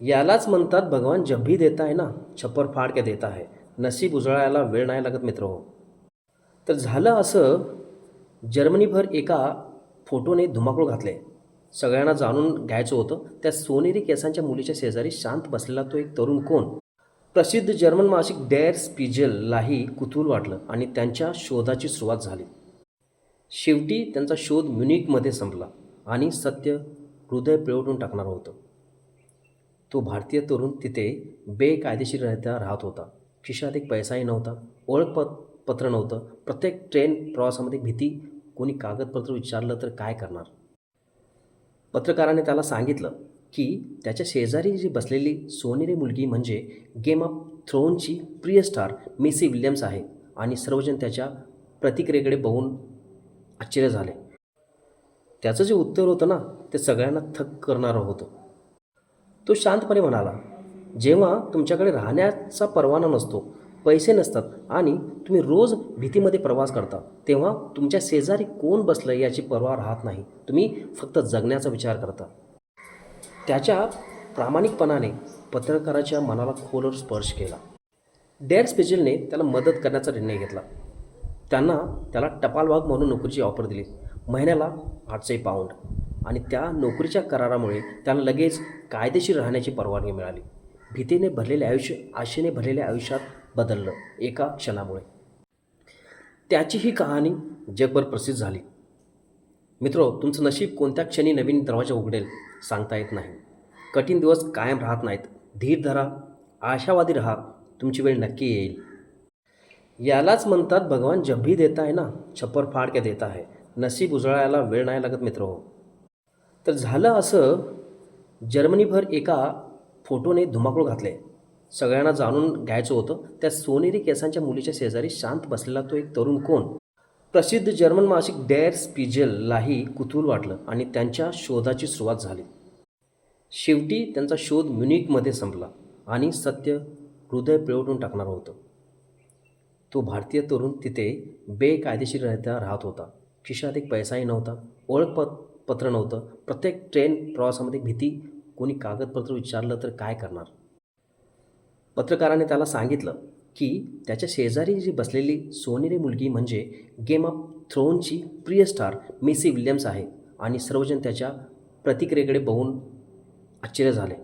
यालाच म्हणतात भगवान जब भी देता है ना छप्पर फाड़ के देता है. नशीब उजळायला वेळ नाही लागत मित्र हो. तर झालं असं, जर्मनीभर एका फोटोने धुमाकूळ घातले. सगळ्यांना जाणून घ्यायचं होतं त्या सोनेरी केसांच्या मुलीच्या शेजारी शांत बसलेला तो एक तरुण कोण. प्रसिद्ध जर्मन मासिक डेअर स्पिगललाही कुतूहल वाटलं आणि त्यांच्या शोधाची सुरुवात झाली. शेवटी त्यांचा शोध म्युनिकमध्ये संपला आणि सत्य हृदय पिळवटून टाकणारं होतं. तो भारतीय तरुण तिथे बेकायदेशीररित्या राहत होता. खिशात एक पैसाही नव्हता, ओळखपत्र नव्हतं. प्रत्येक ट्रेन प्रवासामध्ये भीती, कोणी कागदपत्र विचारलं तर काय करणार. पत्रकाराने त्याला सांगितलं की त्याच्या शेजारी जी बसलेली सोनेरी मुलगी म्हणजे गेम ऑफ थ्रोनची प्रिय स्टार मेसी विल्यम्स आहे आणि सर्वजण त्याच्या प्रतिक्रियेकडे बघून आश्चर्य झाले. त्याचं जे उत्तर होतं ना ते सगळ्यांना थक्क करणारं होतं. तो शांतपणे म्हणाला, जेव्हा तुमच्याकडे राहण्याचा परवाना नसतो, पैसे नसतात आणि तुम्ही रोज भीतीमध्ये प्रवास करता, तेव्हा तुमच्या शेजारी कोण बसलं याची पर्वा राहत नाही. तुम्ही फक्त जगण्याचा विचार करता. त्याच्या प्रामाणिकपणाने पत्रकाराच्या मनाला खोलवर स्पर्श केला. डेअर स्पिगलने त्याला मदत करण्याचा निर्णय घेतला. त्याला टपालवाहक म्हणून नोकरीची ऑफर दिली. महिन्याला 800 पाऊंड आणि त्या नोकरीच्या करारामुळे त्याला लगेच कायदेशीर राहण्याची परवानगी मिळाली. भीतीने भरलेले आयुष्य आशेने भरलेल्या आयुष्यात बदललं एका क्षणामुळे. त्याची ही कहाणी जगभर प्रसिद्ध झाली. मित्रो, तुमचं नशीब कोणत्या क्षणी नवीन दरवाजा उघडेल सांगता येत नाही. कठीण दिवस कायम राहत नाहीत. धीर धरा, आशावादी राहा, तुमची वेळ नक्की येईल. यालाच म्हणतात भगवान जब भी देता है ना छप्पर फाड़ के देता है. नशीब उजळायला वेळ नाही लागत मित्र हो. तर झालं असं, जर्मनीभर एका फोटोने धुमाकूळ घातले. सगळ्यांना जाणून घ्यायचं होतं त्या सोनेरी केसांच्या मुलीच्या शेजारी शांत बसलेला तो एक तरुण कोण. प्रसिद्ध जर्मन मासिक डेअर स्पिगललाही कुतूहल वाटलं आणि त्यांच्या शोधाची सुरुवात झाली. शेवटी त्यांचा शोध म्युनिकमध्ये संपला आणि सत्य हृदय पिळवटून टाकणारं होतं. तो भारतीय तरुण तिथे बेकायदेशीररित्या राहत होता. खिशात एक पैसाही नव्हता, ओळखपत्र नव्हतं. प्रत्येक ट्रेन प्रवासामध्ये भीती, कोणी कागदपत्र विचारलं तर काय करणार. पत्रकाराने त्याला सांगितलं की त्याच्या शेजारी जी बसलेली सोनेरी मुलगी म्हणजे गेम ऑफ थ्रोनची प्रिय स्टार मेसी विल्यम्स आहे आणि सर्वजण त्याच्या प्रतिक्रियेकडे बघून आश्चर्य झाले.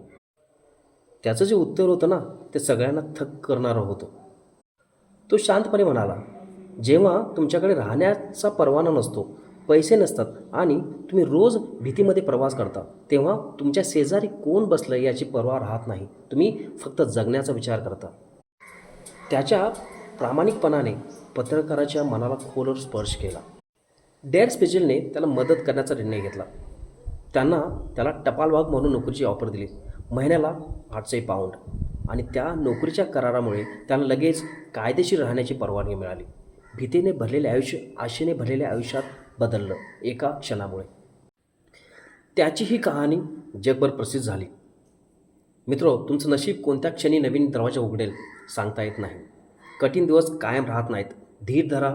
त्याचं जे उत्तर होतं ना ते सगळ्यांना थक्क करणारं होतं. तो शांतपणे म्हणाला, जेव्हा तुमच्याकडे राहण्याचा परवाना नसतो, पैसे नसतात आणि तुम्ही रोज भीतीमध्ये प्रवास करता, तेव्हा तुमच्या शेजारी कोण बसलं याची पर्वा राहत नाही. तुम्ही फक्त जगण्याचा विचार करता. त्याच्या प्रामाणिकपणाने पत्रकाराच्या मनाला खोलवर स्पर्श केला. डेअर स्पिगलने त्याला मदत करण्याचा निर्णय घेतला. त्याला टपालवाहक म्हणून नोकरीची ऑफर दिली. महिन्याला 800 पाऊंड आणि त्या नोकरीच्या करारामुळे त्याला लगेच कायदेशीर राहण्याची परवानगी मिळाली. भीतीने भरलेले आयुष्य आशेने भरलेल्या आयुष्यात बदललं एका क्षणामुळे. त्याची ही कहाणी जगभर प्रसिद्ध झाली. मित्रो, तुमचं नशीब कोणत्या क्षणी नवीन दरवाजा उघडेल सांगता येत नाही. कठीण दिवस कायम राहत नाहीत. धीर धरा,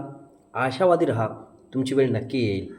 आशावादी राहा, तुमची वेळ नक्की येईल.